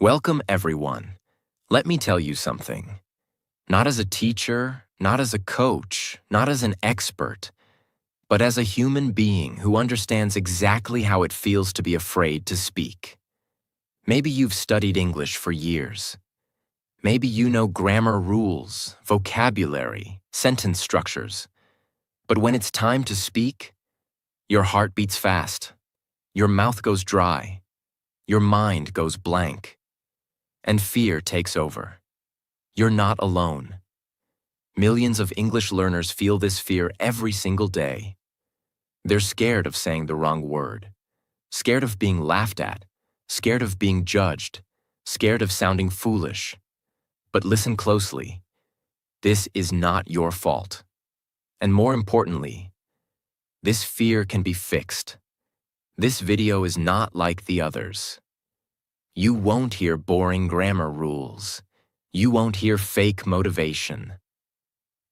Welcome, everyone. Let me tell you something. Not as a teacher, not as a coach, not as an expert, but as a human being who understands exactly how it feels to be afraid to speak. Maybe you've studied English for years. Maybe you know grammar rules, vocabulary, sentence structures. But when it's time to speak, your heart beats fast, your mouth goes dry, your mind goes blank, and fear takes over. You're not alone. Millions of English learners feel this fear every single day. They're scared of saying the wrong word, scared of being laughed at, scared of being judged, scared of sounding foolish. But listen closely. This is not your fault. And more importantly, this fear can be fixed. This video is not like the others. You won't hear boring grammar rules. You won't hear fake motivation.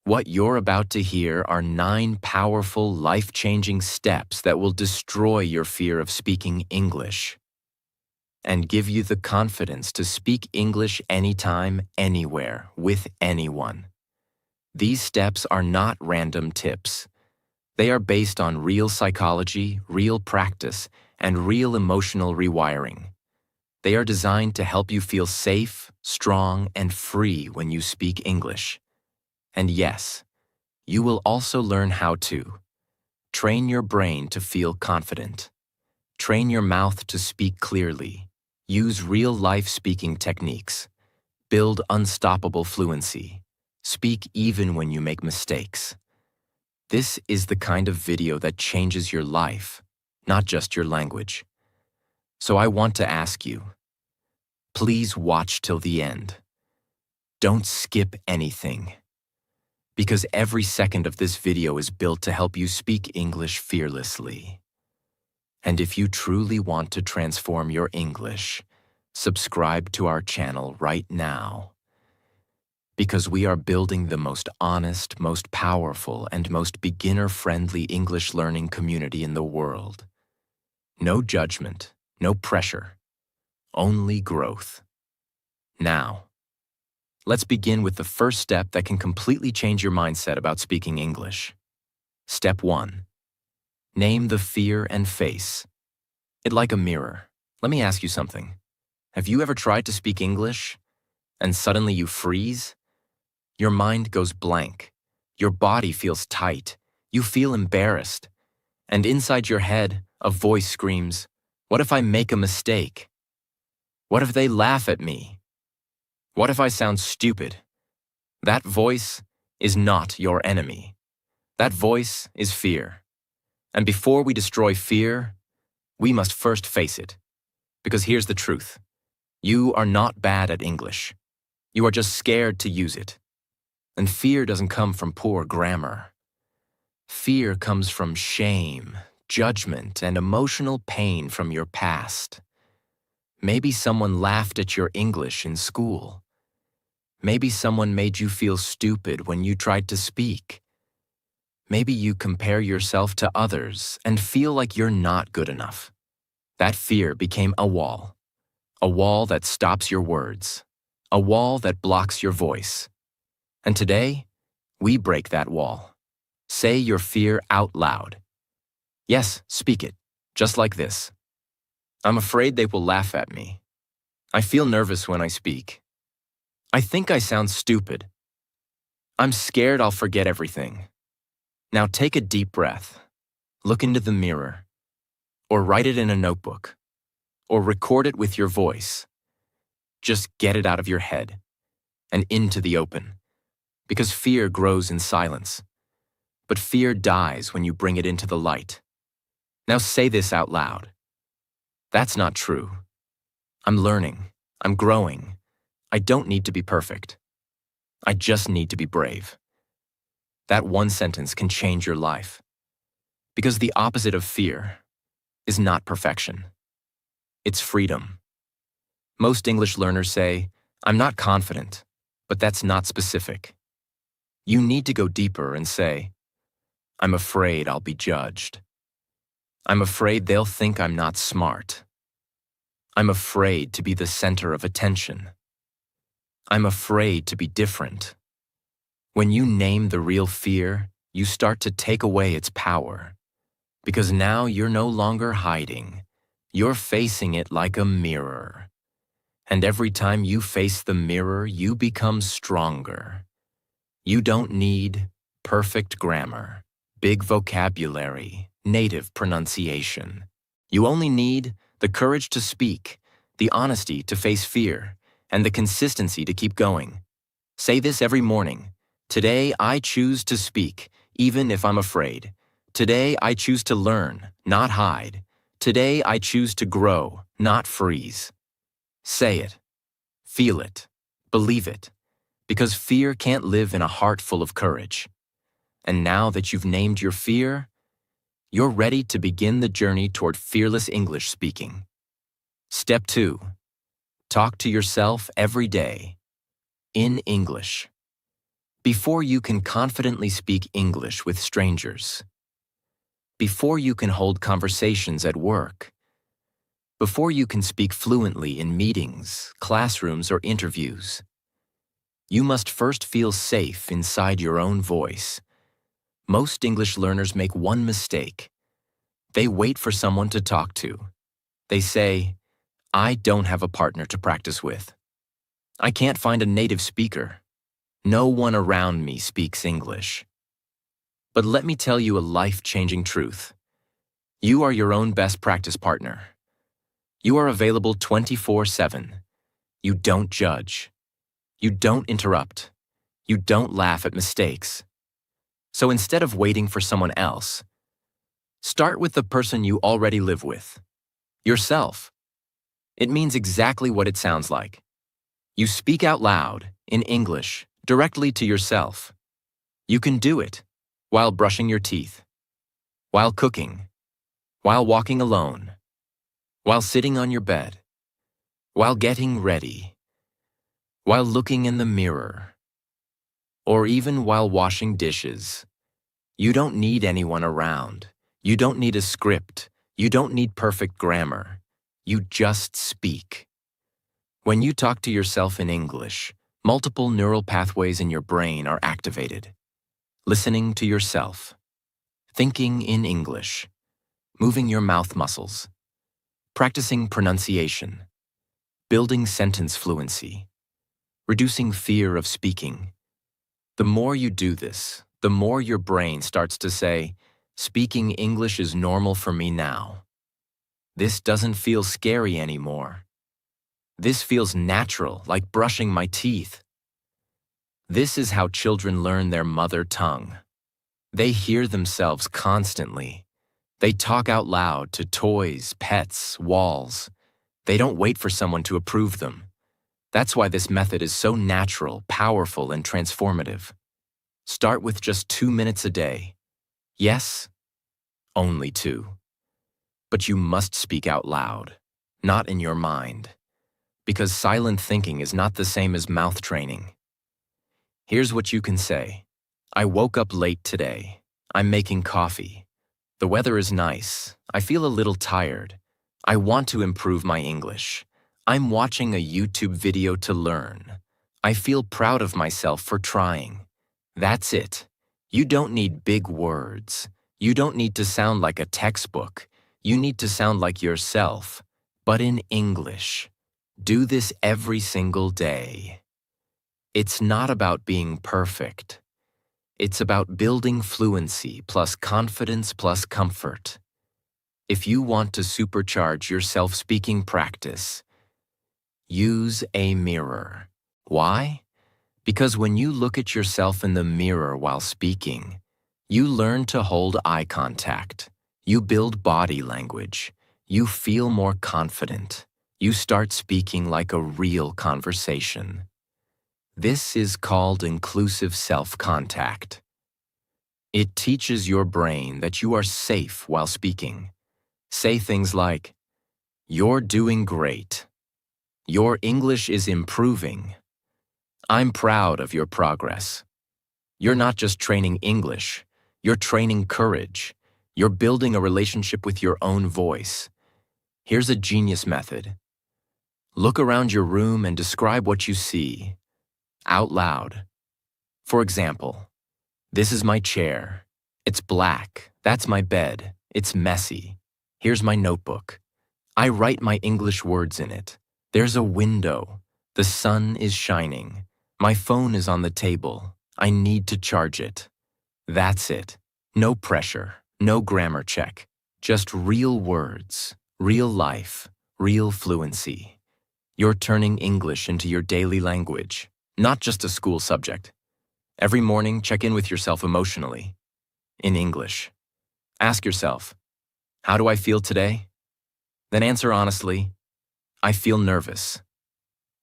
What you're about to hear are 9 powerful, life-changing steps that will destroy your fear of speaking English and give you the confidence to speak English anytime, anywhere, with anyone. These steps are not random tips. They are based on real psychology, real practice, and real emotional rewiring. They are designed to help you feel safe, strong, and free when you speak English. And yes, you will also learn how to train your brain to feel confident, train your mouth to speak clearly, use real-life speaking techniques, build unstoppable fluency, speak even when you make mistakes. This is the kind of video that changes your life, not just your language. So I want to ask you, please watch till the end. Don't skip anything. Because every second of this video is built to help you speak English fearlessly. And if you truly want to transform your English, subscribe to our channel right now. Because we are building the most honest, most powerful, and most beginner-friendly English learning community in the world. No judgment, no pressure, only growth. Now, let's begin with the first step that can completely change your mindset about speaking English. Step 1. Name the fear and face it like a mirror. Let me ask you something. Have you ever tried to speak English and suddenly you freeze? Your mind goes blank. Your body feels tight. You feel embarrassed. And inside your head, a voice screams, "What if I make a mistake? What if they laugh at me? What if I sound stupid?" That voice is not your enemy. That voice is fear. And before we destroy fear, we must first face it. Because here's the truth. You are not bad at English. You are just scared to use it. And fear doesn't come from poor grammar. Fear comes from shame, judgment, and emotional pain from your past. Maybe someone laughed at your English in school. Maybe someone made you feel stupid when you tried to speak. Maybe you compare yourself to others and feel like you're not good enough. That fear became a wall that stops your words, a wall that blocks your voice. And today, we break that wall. Say your fear out loud. Yes, speak it, just like this. I'm afraid they will laugh at me. I feel nervous when I speak. I think I sound stupid. I'm scared I'll forget everything. Now take a deep breath. Look into the mirror. Or write it in a notebook. Or record it with your voice. Just get it out of your head and into the open. Because fear grows in silence. But fear dies when you bring it into the light. Now say this out loud. That's not true. I'm learning. I'm growing. I don't need to be perfect. I just need to be brave. That one sentence can change your life. Because the opposite of fear is not perfection. It's freedom. Most English learners say, "I'm not confident," but that's not specific. You need to go deeper and say, "I'm afraid I'll be judged. I'm afraid they'll think I'm not smart. I'm afraid to be the center of attention. I'm afraid to be different. When you name the real fear, you start to take away its power. Because now you're no longer hiding. You're facing it like a mirror. And every time you face the mirror, you become stronger. You don't need perfect grammar, big vocabulary, native pronunciation. You only need the courage to speak, the honesty to face fear, and the consistency to keep going. Say this every morning. Today I choose to speak, even if I'm afraid. Today I choose to learn, not hide. Today I choose to grow, not freeze. Say it. Feel it. Believe it. Because fear can't live in a heart full of courage. And now that you've named your fear, you're ready to begin the journey toward fearless English speaking. Step 2. Talk to yourself every day. In English. Before you can confidently speak English with strangers. Before you can hold conversations at work. Before you can speak fluently in meetings, classrooms, or interviews. You must first feel safe inside your own voice. Most English learners make one mistake. They wait for someone to talk to. They say, I don't have a partner to practice with. I can't find a native speaker. No one around me speaks English. But let me tell you a life-changing truth. You are your own best practice partner. You are available 24/7. You don't judge. You don't interrupt. You don't laugh at mistakes. So instead of waiting for someone else, start with the person you already live with. Yourself. It means exactly what it sounds like. You speak out loud, in English, directly to yourself. You can do it while brushing your teeth, while cooking, while walking alone, while sitting on your bed, while getting ready, while looking in the mirror, or even while washing dishes. You don't need anyone around. You don't need a script. You don't need perfect grammar. You just speak. When you talk to yourself in English, multiple neural pathways in your brain are activated. Listening to yourself, thinking in English, moving your mouth muscles, practicing pronunciation, building sentence fluency, reducing fear of speaking. The more you do this, the more your brain starts to say, speaking English is normal for me now. This doesn't feel scary anymore. This feels natural, like brushing my teeth. This is how children learn their mother tongue. They hear themselves constantly. They talk out loud to toys, pets, walls. They don't wait for someone to approve them. That's why this method is so natural, powerful, and transformative. Start with just 2 minutes a day. Yes, only 2. But you must speak out loud, not in your mind. Because silent thinking is not the same as mouth training. Here's what you can say. I woke up late today. I'm making coffee. The weather is nice. I feel a little tired. I want to improve my English. I'm watching a YouTube video to learn. I feel proud of myself for trying. That's it. You don't need big words. You don't need to sound like a textbook. You need to sound like yourself, but in English. Do this every single day. It's not about being perfect. It's about building fluency plus confidence plus comfort. If you want to supercharge your self-speaking practice, use a mirror. Why? Because when you look at yourself in the mirror while speaking, you learn to hold eye contact. You build body language. You feel more confident. You start speaking like a real conversation. This is called inclusive self-contact. It teaches your brain that you are safe while speaking. Say things like, "You're doing great." "Your English is improving." "I'm proud of your progress." You're not just training English, you're training courage. You're building a relationship with your own voice. Here's a genius method. Look around your room and describe what you see, out loud. For example, this is my chair. It's black. That's my bed. It's messy. Here's my notebook. I write my English words in it. There's a window. The sun is shining. My phone is on the table. I need to charge it. That's it. No pressure, no grammar check. Just real words, real life, real fluency. You're turning English into your daily language, not just a school subject. Every morning, check in with yourself emotionally, in English. Ask yourself, how do I feel today? Then answer honestly, I feel nervous.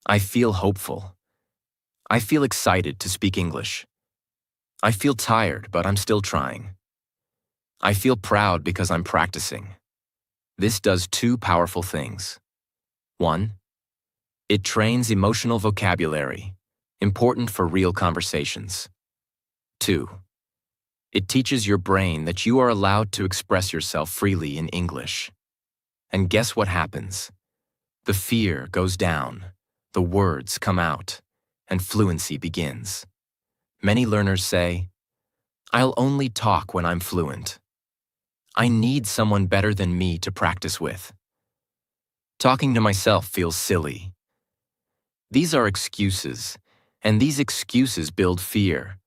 I feel hopeful. I feel excited to speak English. I feel tired, but I'm still trying. I feel proud because I'm practicing. This does two powerful things. 1. It trains emotional vocabulary, important for real conversations. 2. It teaches your brain that you are allowed to express yourself freely in English. And guess what happens? The fear goes down, the words come out, and fluency begins. Many learners say, I'll only talk when I'm fluent. I need someone better than me to practice with. Talking to myself feels silly. These are excuses, and these excuses build fear.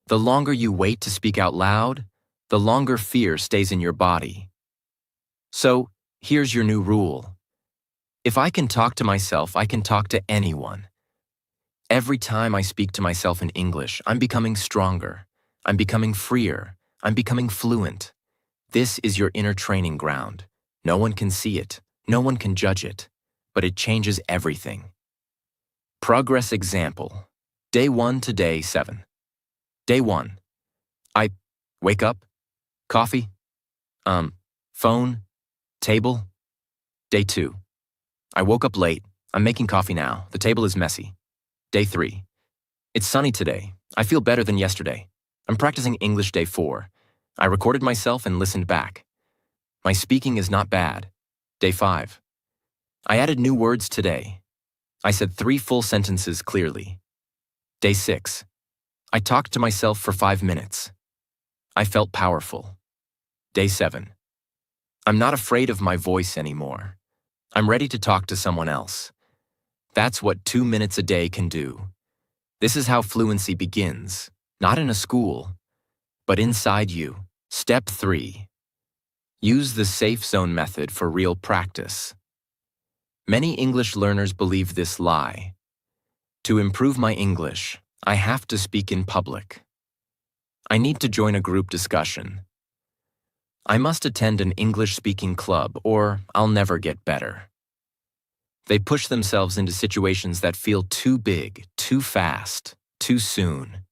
The longer you wait to speak out loud, the longer fear stays in your body. So, here's your new rule. If I can talk to myself, I can talk to anyone. Every time I speak to myself in English, I'm becoming stronger. I'm becoming freer. I'm becoming fluent. This is your inner training ground. No one can see it. No one can judge it. But it changes everything. Progress example. Day 1 to day 7. Day 1. I wake up, coffee, phone, table. Day 2. I woke up late. I'm making coffee now. The table is messy. Day 3. It's sunny today. I feel better than yesterday. I'm practicing English. Day 4. I recorded myself and listened back. My speaking is not bad. Day 5. I added new words today. I said 3 full sentences clearly. Day 6. I talked to myself for 5 minutes. I felt powerful. Day 7. I'm not afraid of my voice anymore. I'm ready to talk to someone else. That's what 2 minutes a day can do. This is how fluency begins, not in a school, but inside you. Step 3. Use the safe zone method for real practice. Many English learners believe this lie. To improve my English, I have to speak in public. I need to join a group discussion. I must attend an English-speaking club or I'll never get better. They push themselves into situations that feel too big, too fast, too soon.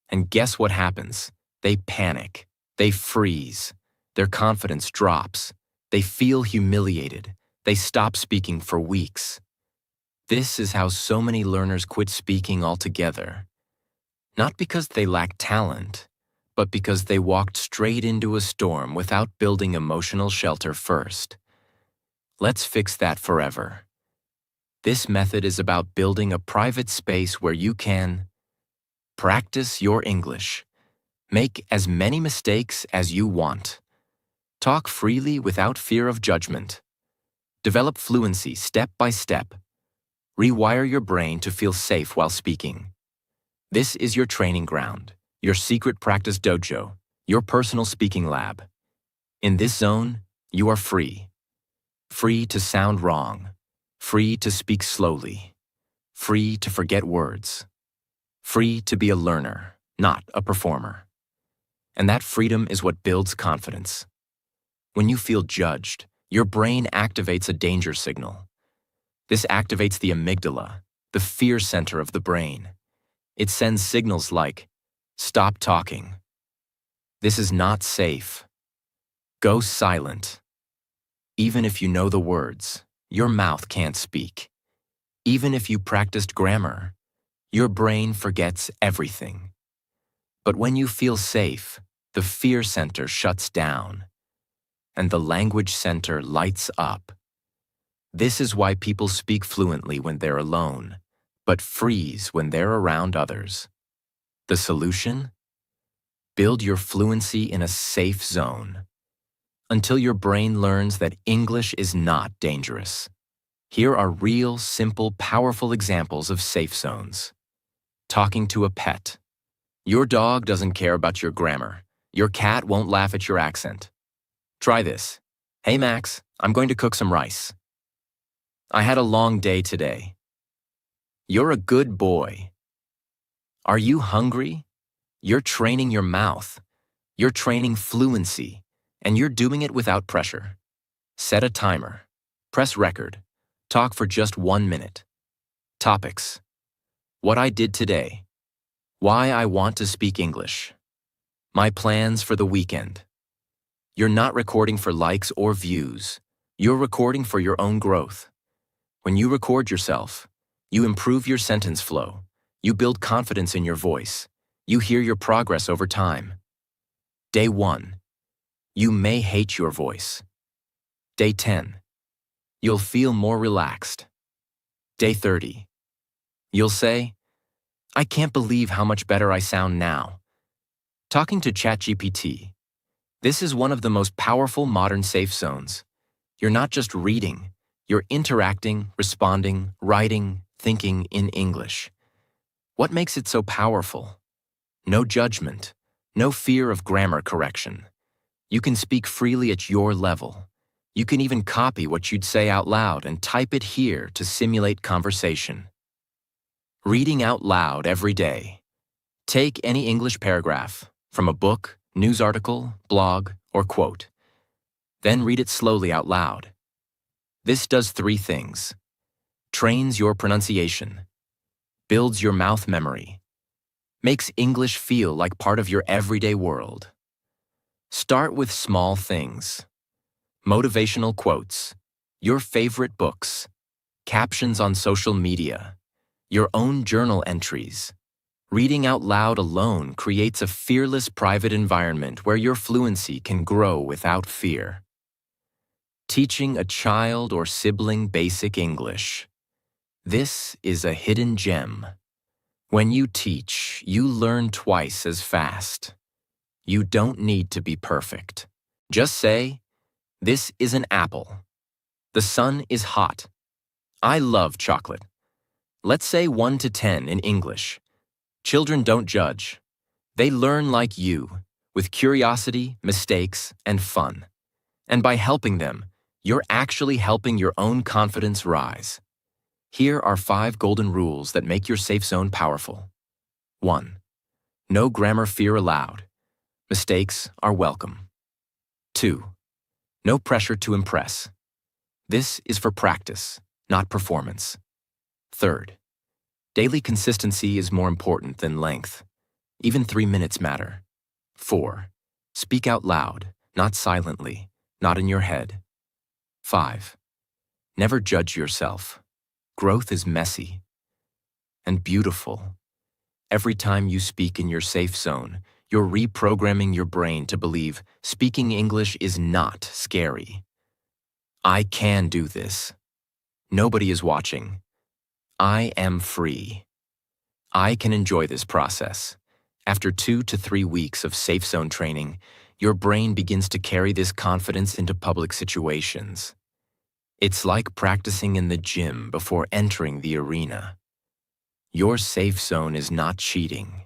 And guess what happens? They panic. They freeze. Their confidence drops. They feel humiliated. They stop speaking for weeks. This is how so many learners quit speaking altogether. Not because they lack talent, but because they walked straight into a storm without building emotional shelter first. Let's fix that forever. This method is about building a private space where you can practice your English. Make as many mistakes as you want. Talk freely without fear of judgment. Develop fluency step by step. Rewire your brain to feel safe while speaking. This is your training ground, your secret practice dojo, your personal speaking lab. In this zone, you are free. Free to sound wrong. Free to speak slowly. Free to forget words. Free to be a learner, not a performer. And that freedom is what builds confidence. When you feel judged, your brain activates a danger signal. This activates the amygdala, the fear center of the brain. It sends signals like, stop talking. This is not safe. Go silent. Even if you know the words, your mouth can't speak. Even if you practiced grammar, your brain forgets everything. But when you feel safe, the fear center shuts down, and the language center lights up. This is why people speak fluently when they're alone, but freeze when they're around others. The solution? Build your fluency in a safe zone until your brain learns that English is not dangerous. Here are real, simple, powerful examples of safe zones. Talking to a pet. Your dog doesn't care about your grammar. Your cat won't laugh at your accent. Try this. Hey Max, I'm going to cook some rice. I had a long day today. You're a good boy. Are you hungry? You're training your mouth. You're training fluency, and you're doing it without pressure. Set a timer. Press record. Talk for just 1 minute. Topics. What I did today. Why I want to speak English. My plans for the weekend. You're not recording for likes or views. You're recording for your own growth. When you record yourself, you improve your sentence flow. You build confidence in your voice. You hear your progress over time. Day 1. You may hate your voice. Day 10. You'll feel more relaxed. Day 30. You'll say, I can't believe how much better I sound now. Talking to ChatGPT. This is one of the most powerful modern safe zones. You're not just reading, you're interacting, responding, writing, thinking in English. What makes it so powerful? No judgment, no fear of grammar correction. You can speak freely at your level. You can even copy what you'd say out loud and type it here to simulate conversation. Reading out loud every day. Take any English paragraph from a book, news article, blog, or quote. Then read it slowly out loud. This does 3 things. Trains your pronunciation. Builds your mouth memory. Makes English feel like part of your everyday world. Start with small things. Motivational quotes. Your favorite books. Captions on social media. Your own journal entries. Reading out loud alone creates a fearless private environment where your fluency can grow without fear. Teaching a child or sibling basic English. This is a hidden gem. When you teach, you learn twice as fast. You don't need to be perfect. Just say, this is an apple. The sun is hot. I love chocolate. Let's say 1 to 10 in English. Children don't judge. They learn like you, with curiosity, mistakes, and fun. And by helping them, you're actually helping your own confidence rise. Here are 5 golden rules that make your safe zone powerful. 1. No grammar fear allowed. Mistakes are welcome. 2. No pressure to impress. This is for practice, not performance. 3rd. Daily consistency is more important than length. Even 3 minutes matter. 4. Speak out loud, not silently, not in your head. 5. Never judge yourself. Growth is messy and beautiful. Every time you speak in your safe zone, you're reprogramming your brain to believe speaking English is not scary. I can do this. Nobody is watching. I am free. I can enjoy this process. After 2 to 3 weeks of safe zone training, your brain begins to carry this confidence into public situations. It's like practicing in the gym before entering the arena. Your safe zone is not cheating.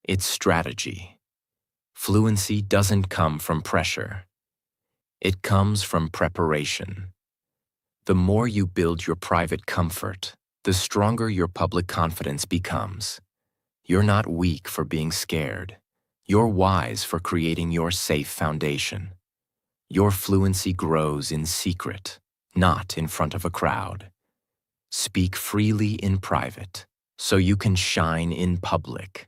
It's strategy. Fluency doesn't come from pressure. It comes from preparation. The more you build your private comfort, the stronger your public confidence becomes. You're not weak for being scared. You're wise for creating your safe foundation. Your fluency grows in secret, not in front of a crowd. Speak freely in private, so you can shine in public.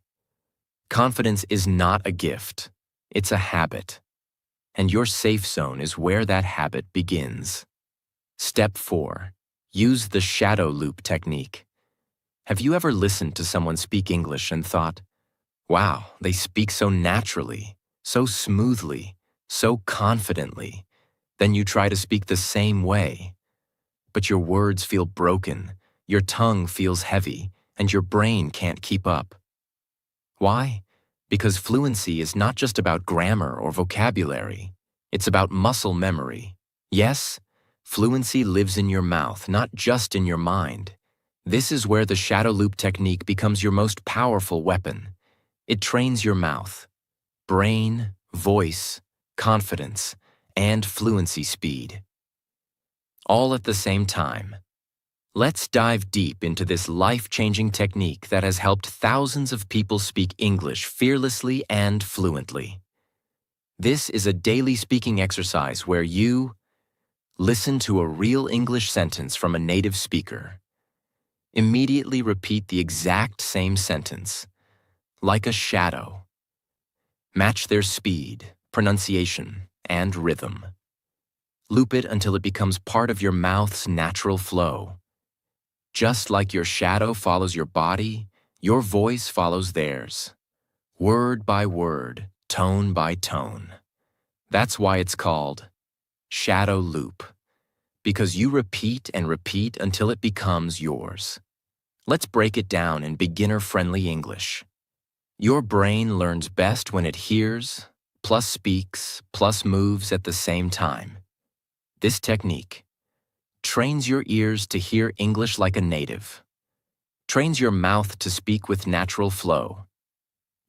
Confidence is not a gift, it's a habit. And your safe zone is where that habit begins. Step 4. Use the shadow loop technique. Have you ever listened to someone speak English and thought, wow, they speak so naturally, so smoothly, so confidently? Then you try to speak the same way. but your words feel broken, your tongue feels heavy, and your brain can't keep up. Why? Because fluency is not just about grammar or vocabulary. It's about muscle memory. Yes, fluency lives in your mouth, not just in your mind. This is where the shadow loop technique becomes your most powerful weapon. It trains your mouth, brain, voice, confidence, and fluency speed, all at the same time. Let's dive deep into this life-changing technique that has helped thousands of people speak English fearlessly and fluently. This is a daily speaking exercise where you listen to a real English sentence from a native speaker. Immediately repeat the exact same sentence, like a shadow. Match their speed, pronunciation, and rhythm. Loop it until it becomes part of your mouth's natural flow. Just like your shadow follows your body, your voice follows theirs. Word by word, tone by tone. That's why it's called shadow loop, because you repeat and repeat until it becomes yours. Let's break it down in beginner-friendly English. Your brain learns best when it hears, plus speaks, plus moves at the same time. This technique trains your ears to hear English like a native, trains your mouth to speak with natural flow,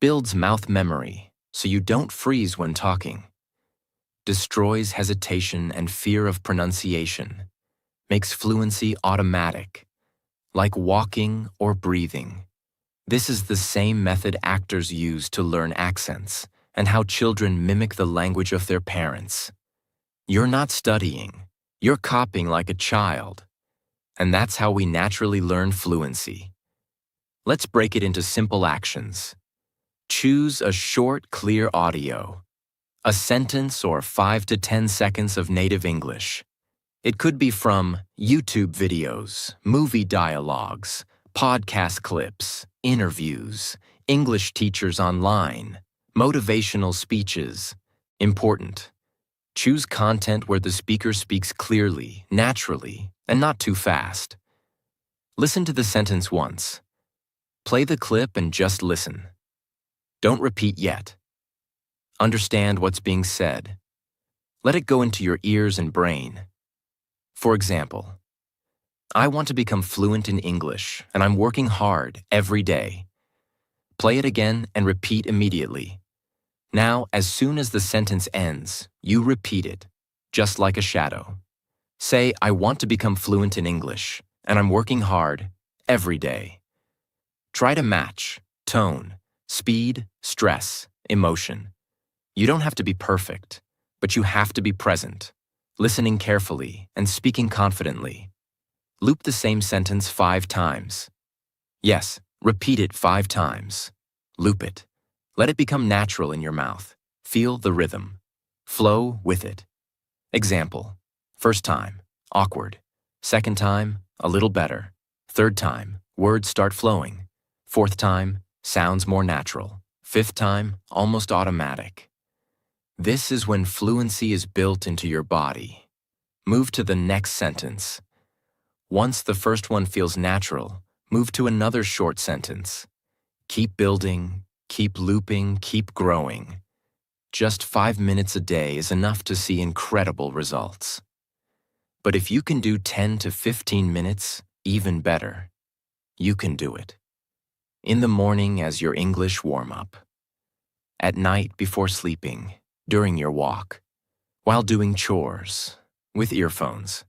builds mouth memory so you don't freeze when talking, destroys hesitation and fear of pronunciation, makes fluency automatic, like walking or breathing. This is the same method actors use to learn accents and how children mimic the language of their parents. You're not studying. You're copying like a child, and that's how we naturally learn fluency. Let's break it into simple actions. Choose a short, clear audio, a sentence or 5 to 10 seconds of native English. It could be from YouTube videos, movie dialogues, podcast clips, interviews, English teachers online, motivational speeches. Important. Choose content where the speaker speaks clearly, naturally, and not too fast. Listen to the sentence once. Play the clip and just listen. Don't repeat yet. Understand what's being said. Let it go into your ears and brain. For example, I want to become fluent in English, and I'm working hard every day. Play it again and repeat immediately. Now, as soon as the sentence ends, you repeat it, just like a shadow. Say, I want to become fluent in English, and I'm working hard every day. Try to match tone, speed, stress, emotion. You don't have to be perfect, but you have to be present, listening carefully and speaking confidently. Loop the same sentence 5 times. Yes, repeat it 5 times. Loop it. Let it become natural in your mouth. Feel the rhythm. Flow with it. Example. First time, awkward. Second time, a little better. Third time, words start flowing. Fourth time, sounds more natural. Fifth time, almost automatic. This is when fluency is built into your body. Move to the next sentence. Once the first one feels natural, move to another short sentence. Keep building, keep looping, keep growing. Just 5 minutes a day is enough to see incredible results. But if you can do 10 to 15 minutes, even better. You can do it. In the morning as your English warm-up. At night before sleeping, during your walk. While doing chores, with earphones.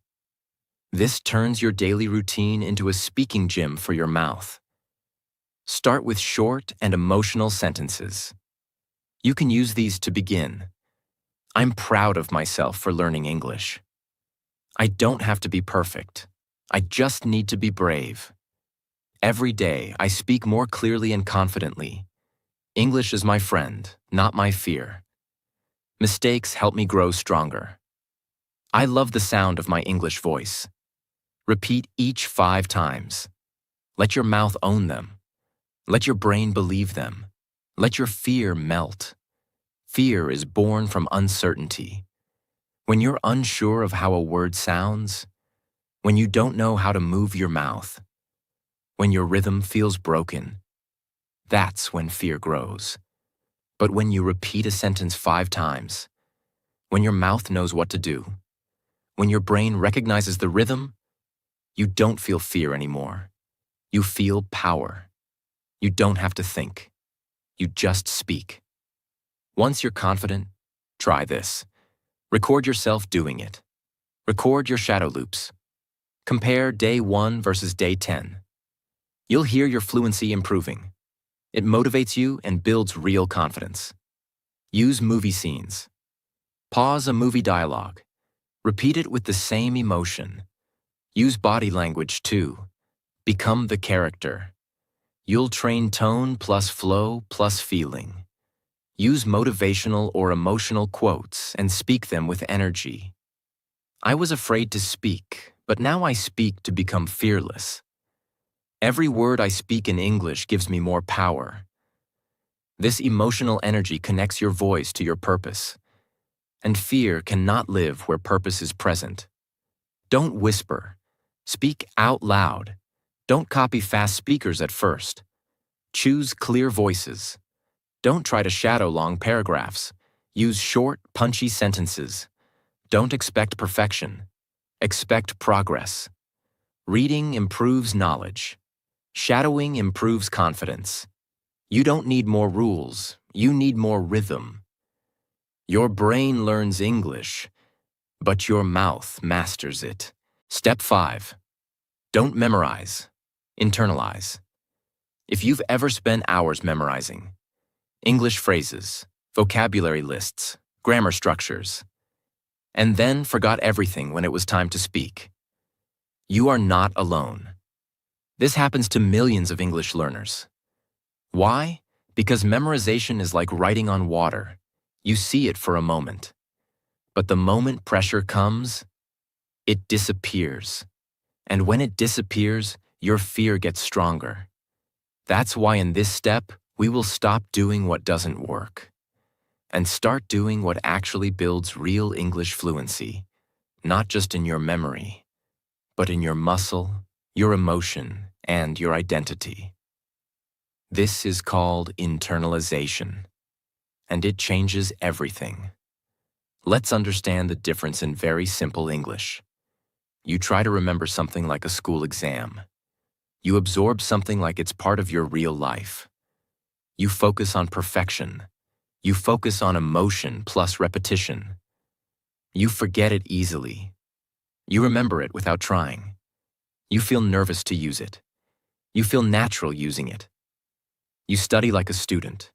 This turns your daily routine into a speaking gym for your mouth. Start with short and emotional sentences. You can use these to begin. I'm proud of myself for learning English. I don't have to be perfect. I just need to be brave. Every day, I speak more clearly and confidently. English is my friend, not my fear. Mistakes help me grow stronger. I love the sound of my English voice. Repeat each 5 times. Let your mouth own them. Let your brain believe them. Let your fear melt. Fear is born from uncertainty. When you're unsure of how a word sounds, when you don't know how to move your mouth, when your rhythm feels broken. That's when fear grows. But when you repeat a sentence 5 times, when your mouth knows what to do, when your brain recognizes the rhythm, you don't feel fear anymore. You feel power. You don't have to think. You just speak. Once you're confident, try this. Record yourself doing it. Record your shadow loops. Compare day 1 versus day 10. You'll hear your fluency improving. It motivates you and builds real confidence. Use movie scenes. Pause a movie dialogue. Repeat it with the same emotion. Use body language too. Become the character. You'll train tone plus flow plus feeling. Use motivational or emotional quotes and speak them with energy. I was afraid to speak, but now I speak to become fearless. Every word I speak in English gives me more power. This emotional energy connects your voice to your purpose. And fear cannot live where purpose is present. Don't whisper. Speak out loud. Don't copy fast speakers at first. Choose clear voices. Don't try to shadow long paragraphs. Use short, punchy sentences. Don't expect perfection. Expect progress. Reading improves knowledge. Shadowing improves confidence. You don't need more rules. You need more rhythm. Your brain learns English, but your mouth masters it. Step 5. Don't memorize. Internalize. If you've ever spent hours memorizing English phrases, vocabulary lists, grammar structures, and then forgot everything when it was time to speak, you are not alone. This happens to millions of English learners. Why? Because memorization is like writing on water. You see it for a moment. But the moment pressure comes, it disappears. And when it disappears, your fear gets stronger. That's why in this step, we will stop doing what doesn't work and start doing what actually builds real English fluency, not just in your memory, but in your muscle, your emotion, and your identity. This is called internalization, and it changes everything. Let's understand the difference in very simple English. You try to remember something like a school exam. You absorb something like it's part of your real life. You focus on perfection. You focus on emotion plus repetition. You forget it easily. You remember it without trying. You feel nervous to use it. You feel natural using it. You study like a student.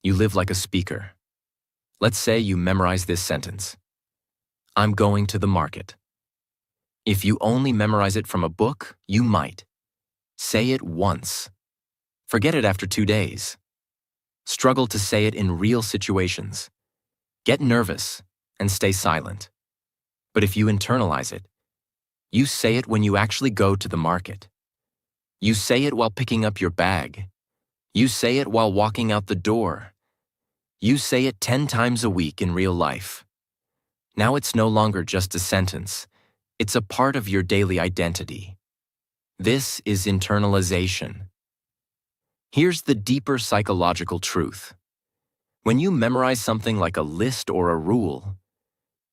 You live like a speaker. Let's say you memorize this sentence. I'm going to the market. If you only memorize it from a book, you might. Say it once. Forget it after 2 days. Struggle to say it in real situations. Get nervous and stay silent. But if you internalize it, you say it when you actually go to the market. You say it while picking up your bag. You say it while walking out the door. You say it 10 times a week in real life. Now it's no longer just a sentence. It's a part of your daily identity. This is internalization. Here's the deeper psychological truth. When you memorize something like a list or a rule,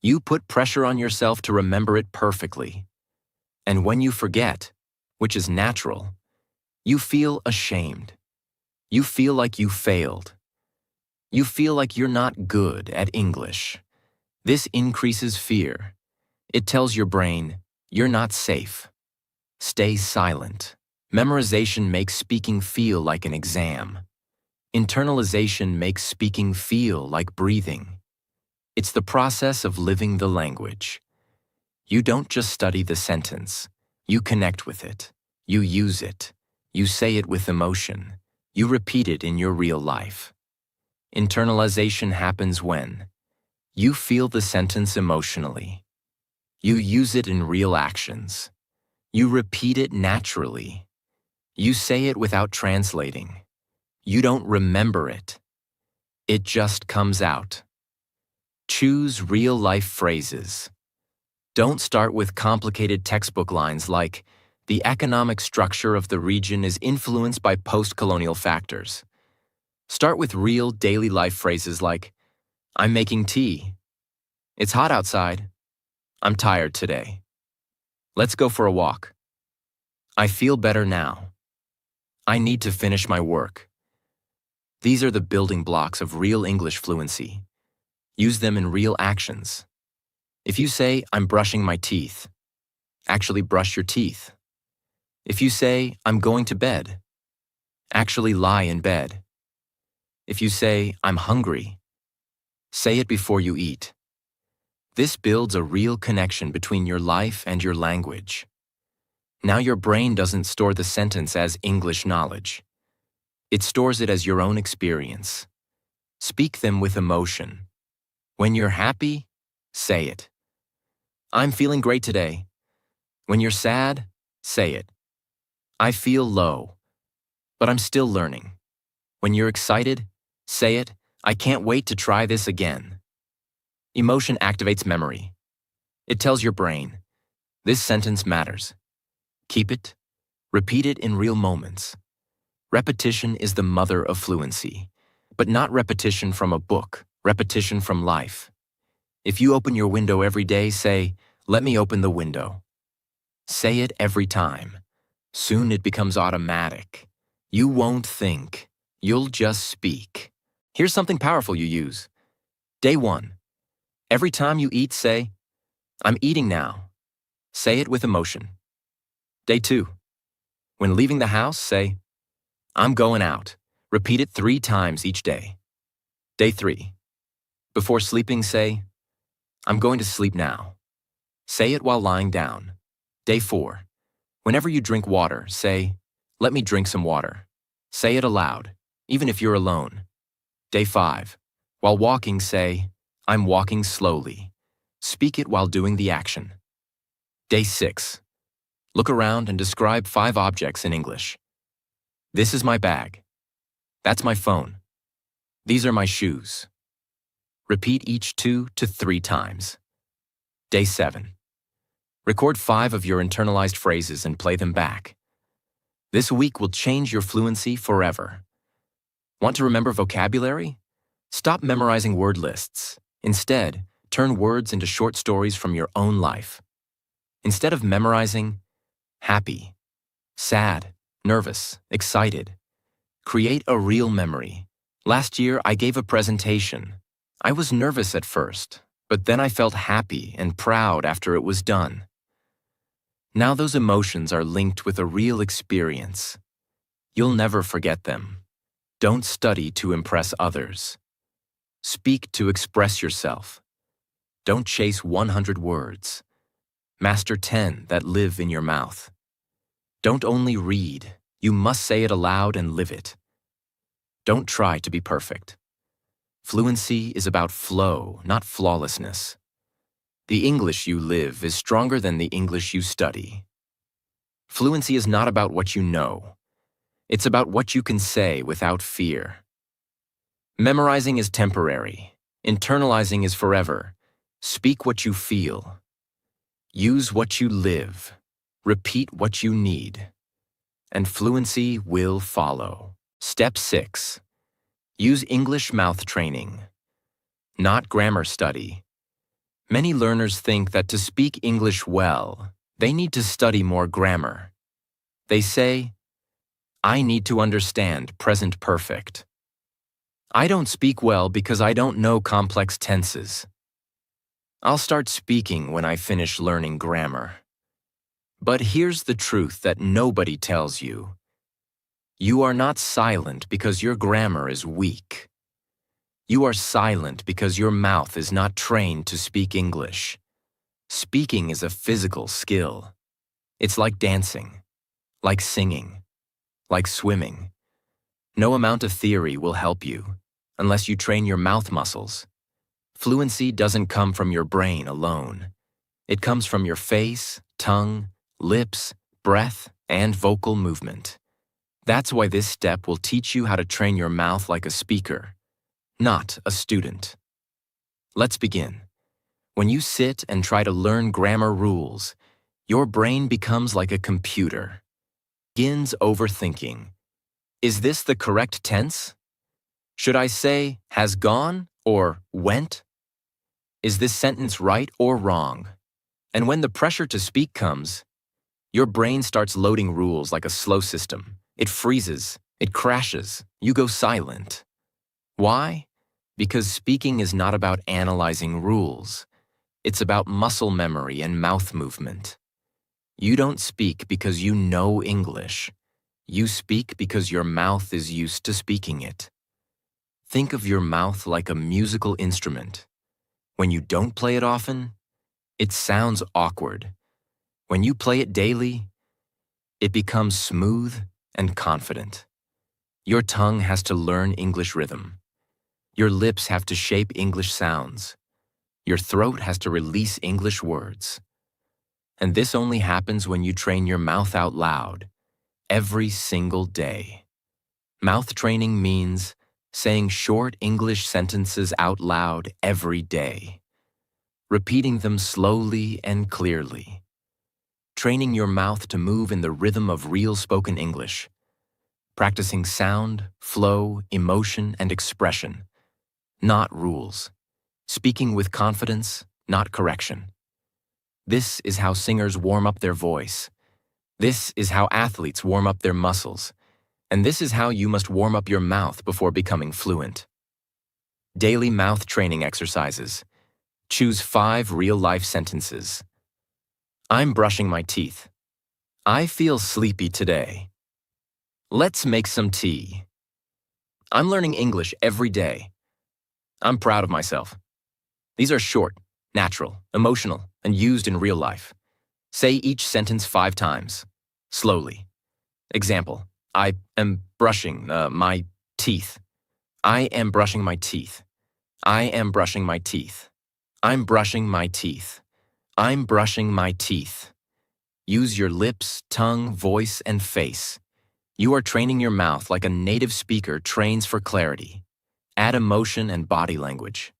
you put pressure on yourself to remember it perfectly. And when you forget, which is natural, you feel ashamed. You feel like you failed. You feel like you're not good at English. This increases fear. It tells your brain, you're not safe. Stay silent. Memorization makes speaking feel like an exam. Internalization makes speaking feel like breathing. It's the process of living the language. You don't just study the sentence. You connect with it. You use it. You say it with emotion. You repeat it in your real life. Internalization happens when you feel the sentence emotionally. You use it in real actions. You repeat it naturally. You say it without translating. You don't remember it. It just comes out. Choose real-life phrases. Don't start with complicated textbook lines like, "The economic structure of the region is influenced by post-colonial factors." Start with real daily life phrases like, "I'm making tea." "It's hot outside." "I'm tired today." "Let's go for a walk." "I feel better now." "I need to finish my work." These are the building blocks of real English fluency. Use them in real actions. If you say, "I'm brushing my teeth," actually brush your teeth. If you say, "I'm going to bed," actually lie in bed. If you say, "I'm hungry," say it before you eat. This builds a real connection between your life and your language. Now your brain doesn't store the sentence as English knowledge. It stores it as your own experience. Speak them with emotion. When you're happy, say it. "I'm feeling great today." When you're sad, say it. "I feel low, but I'm still learning." When you're excited, say it. "I can't wait to try this again." Emotion activates memory. It tells your brain, "This sentence matters." Keep it. Repeat it in real moments. Repetition is the mother of fluency, but not repetition from a book, repetition from life. If you open your window every day, say, "Let me open the window." Say it every time. Soon it becomes automatic. You won't think. You'll just speak. Here's something powerful you use. Day 1. Every time you eat, say, "I'm eating now." Say it with emotion. Day 2. When leaving the house, say, "I'm going out." Repeat it 3 times each day. Day 3. Before sleeping, say, "I'm going to sleep now." Say it while lying down. Day 4. Whenever you drink water, say, "Let me drink some water." Say it aloud, even if you're alone. Day 5. While walking, say, "I'm walking slowly." Speak it while doing the action. Day 6. Look around and describe 5 objects in English. "This is my bag." "That's my phone." "These are my shoes." Repeat each 2 to 3 times. Day 7. Record 5 of your internalized phrases and play them back. This week will change your fluency forever. Want to remember vocabulary? Stop memorizing word lists. Instead, turn words into short stories from your own life. Instead of memorizing, happy, sad, nervous, excited, create a real memory. Last year, I gave a presentation. I was nervous at first, but then I felt happy and proud after it was done. Now those emotions are linked with a real experience. You'll never forget them. Don't study to impress others. Speak to express yourself. Don't chase 100 words. Master 10 that live in your mouth. Don't only read, you must say it aloud and live it. Don't try to be perfect. Fluency is about flow, not flawlessness. The English you live is stronger than the English you study. Fluency is not about what you know. It's about what you can say without fear. Memorizing is temporary. Internalizing is forever. Speak what you feel. Use what you live. Repeat what you need. And fluency will follow. Step 6. Use English mouth training, not grammar study. Many learners think that to speak English well, they need to study more grammar. They say, "I need to understand present perfect." "I don't speak well because I don't know complex tenses." "I'll start speaking when I finish learning grammar." But here's the truth that nobody tells you. You are not silent because your grammar is weak. You are silent because your mouth is not trained to speak English. Speaking is a physical skill. It's like dancing, like singing, like swimming. No amount of theory will help you unless you train your mouth muscles. Fluency doesn't come from your brain alone. It comes from your face, tongue, lips, breath, and vocal movement. That's why this step will teach you how to train your mouth like a speaker, not a student. Let's begin. When you sit and try to learn grammar rules, your brain becomes like a computer. Begins overthinking. Is this the correct tense? Should I say has gone or went? Is this sentence right or wrong? And when the pressure to speak comes, your brain starts loading rules like a slow system. It freezes, it crashes, you go silent. Why? Because speaking is not about analyzing rules. It's about muscle memory and mouth movement. You don't speak because you know English. You speak because your mouth is used to speaking it. Think of your mouth like a musical instrument. When you don't play it often, it sounds awkward. When you play it daily, it becomes smooth and confident. Your tongue has to learn English rhythm. Your lips have to shape English sounds. Your throat has to release English words. And this only happens when you train your mouth out loud, every single day. Mouth training means saying short English sentences out loud every day, repeating them slowly and clearly, training your mouth to move in the rhythm of real spoken English, practicing sound, flow, emotion, and expression, not rules, speaking with confidence, not correction. This is how singers warm up their voice. This is how athletes warm up their muscles. And this is how you must warm up your mouth before becoming fluent. Daily mouth training exercises. Choose 5 real-life sentences. I'm brushing my teeth. I feel sleepy today. Let's make some tea. I'm learning English every day. I'm proud of myself. These are short, natural, emotional, and used in real life. Say each sentence 5 times, slowly. Example. I am brushing my teeth. I am brushing my teeth. I am brushing my teeth. I'm brushing my teeth. I'm brushing my teeth. Use your lips, tongue, voice, and face. You are training your mouth like a native speaker trains for clarity. Add emotion and body language.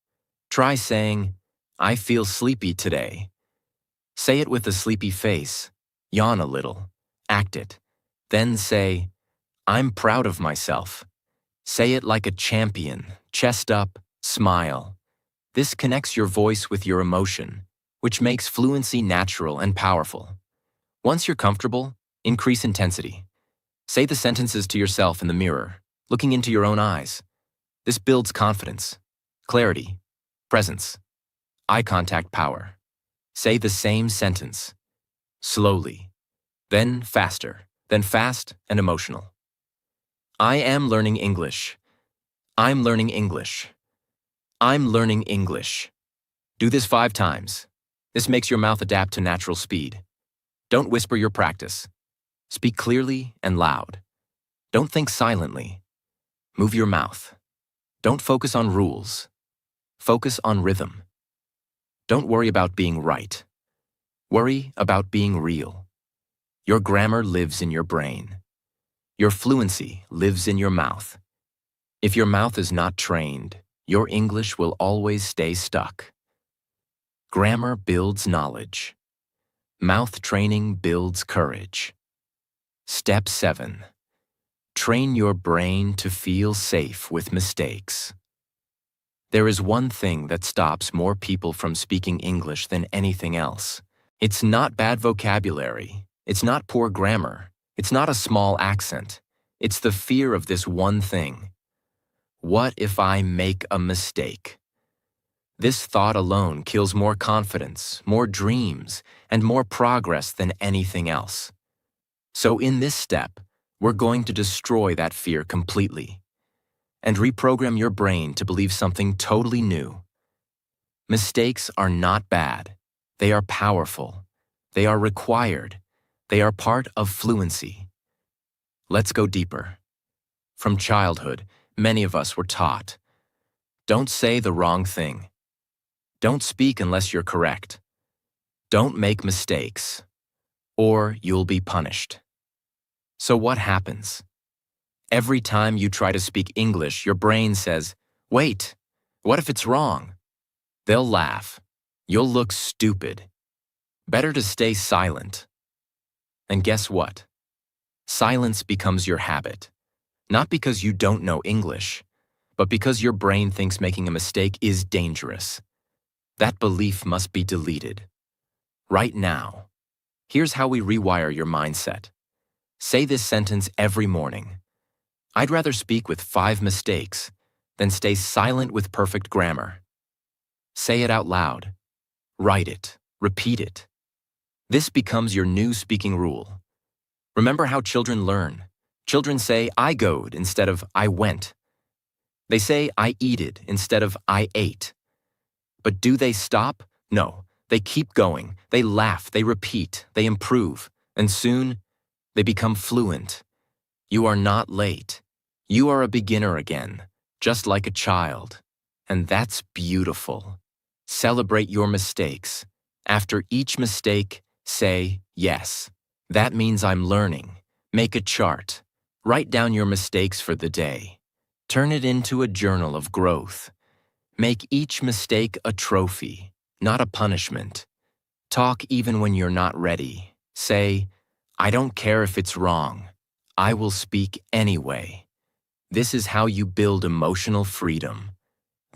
Try saying, I feel sleepy today. Say it with a sleepy face. Yawn a little. Act it. Then say, I'm proud of myself. Say it like a champion, chest up, smile. This connects your voice with your emotion, which makes fluency natural and powerful. Once you're comfortable, increase intensity. Say the sentences to yourself in the mirror, looking into your own eyes. This builds confidence, clarity, presence, eye contact power. Say the same sentence, slowly, then faster, then fast and emotional. I am learning English. I'm learning English. I'm learning English. Do this 5 times. This makes your mouth adapt to natural speed. Don't whisper your practice. Speak clearly and loud. Don't think silently. Move your mouth. Don't focus on rules. Focus on rhythm. Don't worry about being right. Worry about being real. Your grammar lives in your brain. Your fluency lives in your mouth. If your mouth is not trained, your English will always stay stuck. Grammar builds knowledge. Mouth training builds courage. Step 7. Train your brain to feel safe with mistakes. There is one thing that stops more people from speaking English than anything else. It's not bad vocabulary. It's not poor grammar. It's not a small accent. It's the fear of this one thing. What if I make a mistake? This thought alone kills more confidence, more dreams, and more progress than anything else. So in this step, we're going to destroy that fear completely and reprogram your brain to believe something totally new. Mistakes are not bad. They are powerful. They are required. They are part of fluency. Let's go deeper. From childhood, many of us were taught, don't say the wrong thing. Don't speak unless you're correct. Don't make mistakes, or you'll be punished. So what happens? Every time you try to speak English, your brain says, wait, what if it's wrong? They'll laugh. You'll look stupid. Better to stay silent. And guess what? Silence becomes your habit. Not because you don't know English, but because your brain thinks making a mistake is dangerous. That belief must be deleted. Right now. Here's how we rewire your mindset. Say this sentence every morning. I'd rather speak with 5 mistakes than stay silent with perfect grammar. Say it out loud. Write it. Repeat it. This becomes your new speaking rule. Remember how children learn. Children say, I goed instead of I went. They say, I eated instead of I ate. But do they stop? No. They keep going. They laugh. They repeat. They improve. And soon, they become fluent. You are not late. You are a beginner again, just like a child. And that's beautiful. Celebrate your mistakes. After each mistake, say, yes. That means I'm learning. Make a chart. Write down your mistakes for the day. Turn it into a journal of growth. Make each mistake a trophy, not a punishment. Talk even when you're not ready. Say, I don't care if it's wrong. I will speak anyway. This is how you build emotional freedom,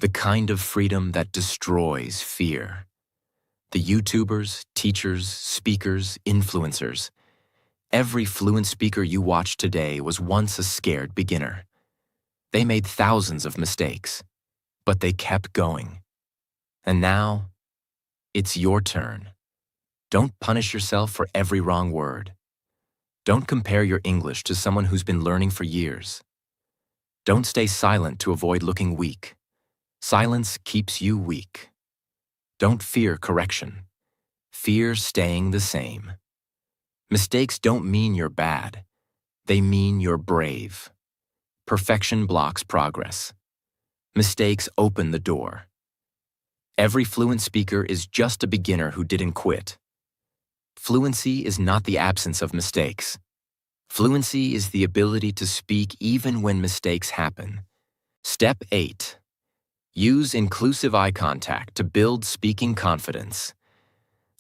the kind of freedom that destroys fear. The YouTubers, teachers, speakers, influencers, every fluent speaker you watch today was once a scared beginner. They made thousands of mistakes, but they kept going. And now, it's your turn. Don't punish yourself for every wrong word. Don't compare your English to someone who's been learning for years. Don't stay silent to avoid looking weak. Silence keeps you weak. Don't fear correction. Fear staying the same. Mistakes don't mean you're bad. They mean you're brave. Perfection blocks progress. Mistakes open the door. Every fluent speaker is just a beginner who didn't quit. Fluency is not the absence of mistakes. Fluency is the ability to speak even when mistakes happen. Step 8. Use inclusive eye contact to build speaking confidence.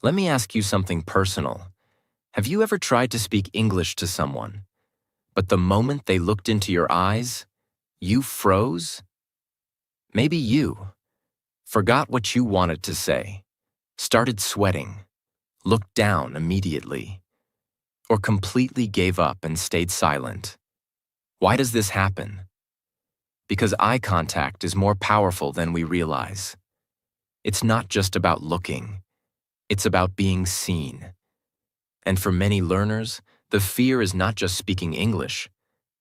Let me ask you something personal. Have you ever tried to speak English to someone, but the moment they looked into your eyes, you froze? Maybe you forgot what you wanted to say, started sweating, looked down immediately, or completely gave up and stayed silent. Why does this happen? Because eye contact is more powerful than we realize. It's not just about looking, it's about being seen. And for many learners, the fear is not just speaking English.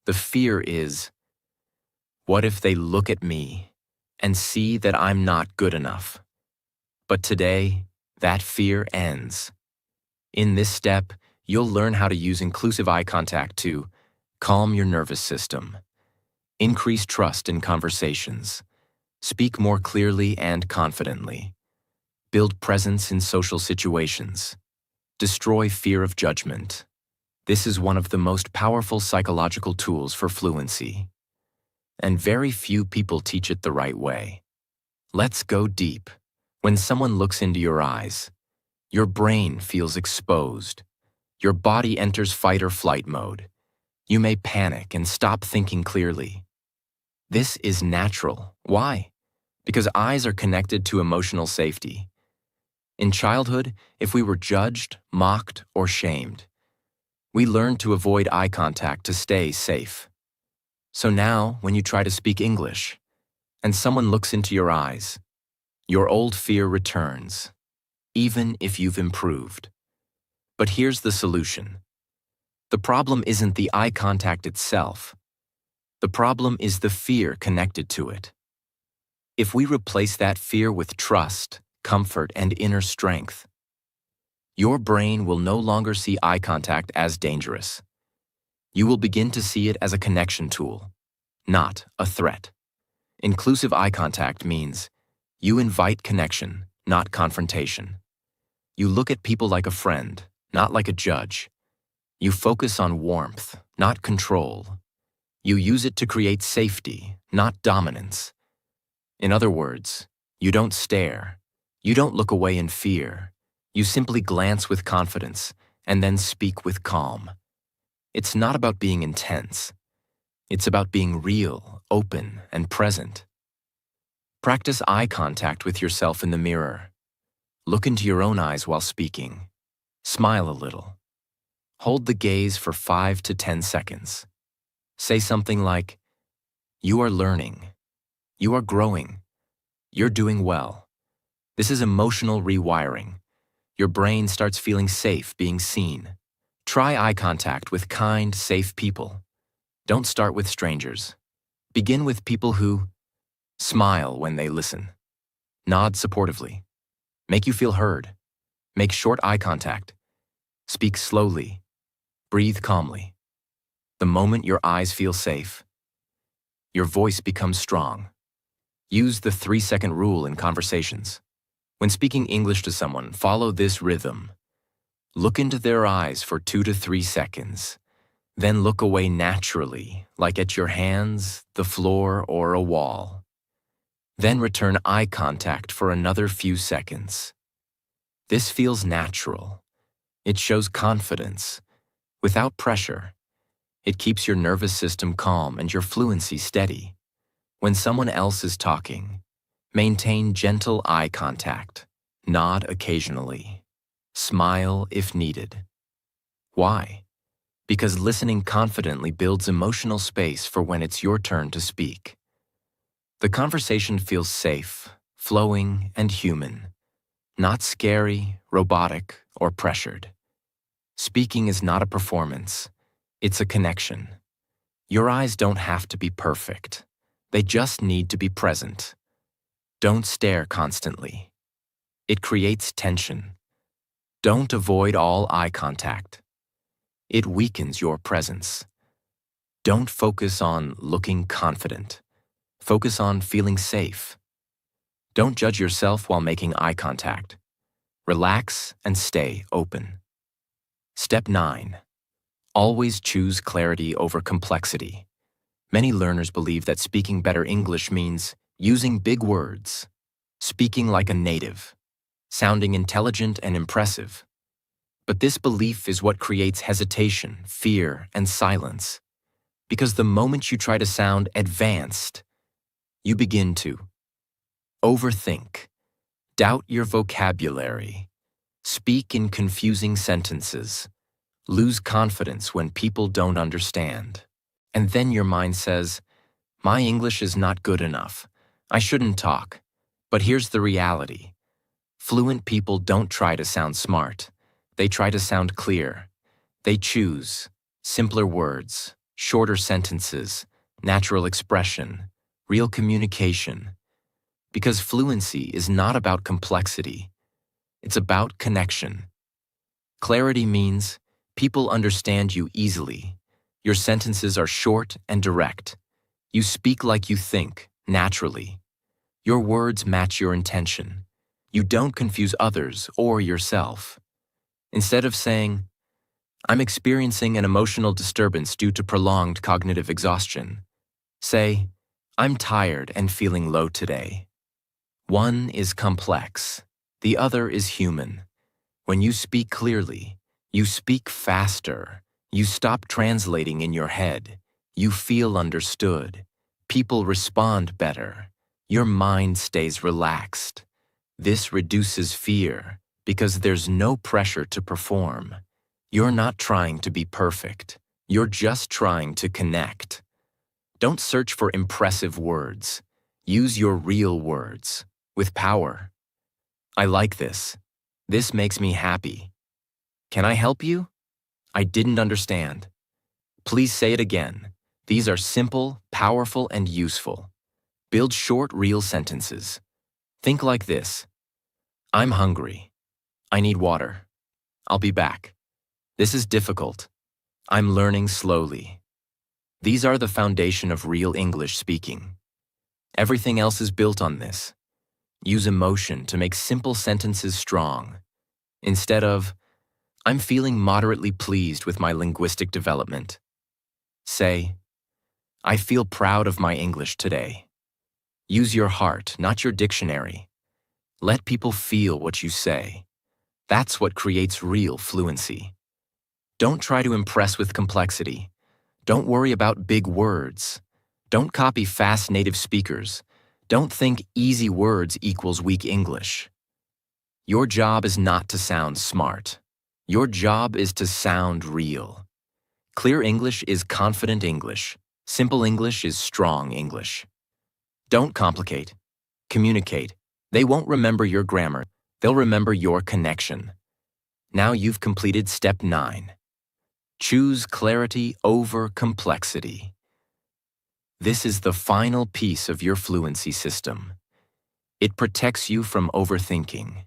The fear is, what if they look at me and see that I'm not good enough? But today, that fear ends. In this step, you'll learn how to use inclusive eye contact to calm your nervous system, increase trust in conversations, speak more clearly and confidently, build presence in social situations, destroy fear of judgment. This is one of the most powerful psychological tools for fluency, and very few people teach it the right way. Let's go deep. When someone looks into your eyes, your brain feels exposed. Your body enters fight or flight mode. You may panic and stop thinking clearly. This is natural. Why? Because eyes are connected to emotional safety. In childhood, if we were judged, mocked, or shamed, we learned to avoid eye contact to stay safe. So now, when you try to speak English, and someone looks into your eyes, your old fear returns, even if you've improved. But here's the solution. The problem isn't the eye contact itself. The problem is the fear connected to it. If we replace that fear with trust, comfort, and inner strength, your brain will no longer see eye contact as dangerous. You will begin to see it as a connection tool, not a threat. Inclusive eye contact means you invite connection, not confrontation. You look at people like a friend, not like a judge. You focus on warmth, not control. You use it to create safety, not dominance. In other words, you don't stare, You don't look away in fear. You simply glance with confidence and then speak with calm. It's not about being intense. It's about being real, open, and present. Practice eye contact with yourself in the mirror. Look into your own eyes while speaking. Smile a little. Hold the gaze for 5 to 10 seconds. Say something like, "You are learning. You are growing. You're doing well." This is emotional rewiring. Your brain starts feeling safe being seen. Try eye contact with kind, safe people. Don't start with strangers. Begin with people who smile when they listen, nod supportively, make you feel heard, make short eye contact, speak slowly, breathe calmly. The moment your eyes feel safe, your voice becomes strong. Use the 3-second rule in conversations. When speaking English to someone, follow this rhythm. Look into their eyes for 2 to 3 seconds. Then look away naturally, like at your hands, the floor, or a wall. Then return eye contact for another few seconds. This feels natural. It shows confidence, without pressure. It keeps your nervous system calm and your fluency steady. When someone else is talking, maintain gentle eye contact. Nod occasionally. Smile if needed. Why? Because listening confidently builds emotional space for when it's your turn to speak. The conversation feels safe, flowing, and human, not scary, robotic, or pressured. Speaking is not a performance. It's a connection. Your eyes don't have to be perfect. They just need to be present. Don't stare constantly. It creates tension. Don't avoid all eye contact. It weakens your presence. Don't focus on looking confident. Focus on feeling safe. Don't judge yourself while making eye contact. Relax and stay open. Step 9. Always choose clarity over complexity. Many learners believe that speaking better English means using big words, speaking like a native, sounding intelligent and impressive. But this belief is what creates hesitation, fear, and silence. Because the moment you try to sound advanced, you begin to overthink, doubt your vocabulary, speak in confusing sentences, lose confidence when people don't understand. And then your mind says, "My English is not good enough. I shouldn't talk." But here's the reality. Fluent people don't try to sound smart. They try to sound clear. They choose simpler words, shorter sentences, natural expression, real communication. Because fluency is not about complexity. It's about connection. Clarity means people understand you easily. Your sentences are short and direct. You speak like you think, naturally. Your words match your intention. You don't confuse others or yourself. Instead of saying, "I'm experiencing an emotional disturbance due to prolonged cognitive exhaustion," say, "I'm tired and feeling low today." One is complex. The other is human. When you speak clearly, you speak faster. You stop translating in your head. You feel understood. People respond better. Your mind stays relaxed. This reduces fear because there's no pressure to perform. You're not trying to be perfect. You're just trying to connect. Don't search for impressive words. Use your real words with power. "I like this. This makes me happy. Can I help you? I didn't understand. Please say it again." These are simple, powerful, and useful. Build short, real sentences. Think like this. "I'm hungry. I need water. I'll be back. This is difficult. I'm learning slowly." These are the foundation of real English speaking. Everything else is built on this. Use emotion to make simple sentences strong. Instead of, "I'm feeling moderately pleased with my linguistic development," say, "I feel proud of my English today." Use your heart, not your dictionary. Let people feel what you say. That's what creates real fluency. Don't try to impress with complexity. Don't worry about big words. Don't copy fast native speakers. Don't think easy words equals weak English. Your job is not to sound smart. Your job is to sound real. Clear English is confident English. Simple English is strong English. Don't complicate. Communicate. They won't remember your grammar. They'll remember your connection. Now you've completed step 9. Choose clarity over complexity. This is the final piece of your fluency system. It protects you from overthinking.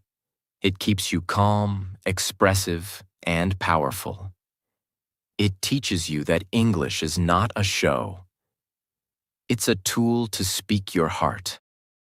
It keeps you calm, expressive, and powerful. It teaches you that English is not a show. It's a tool to speak your heart.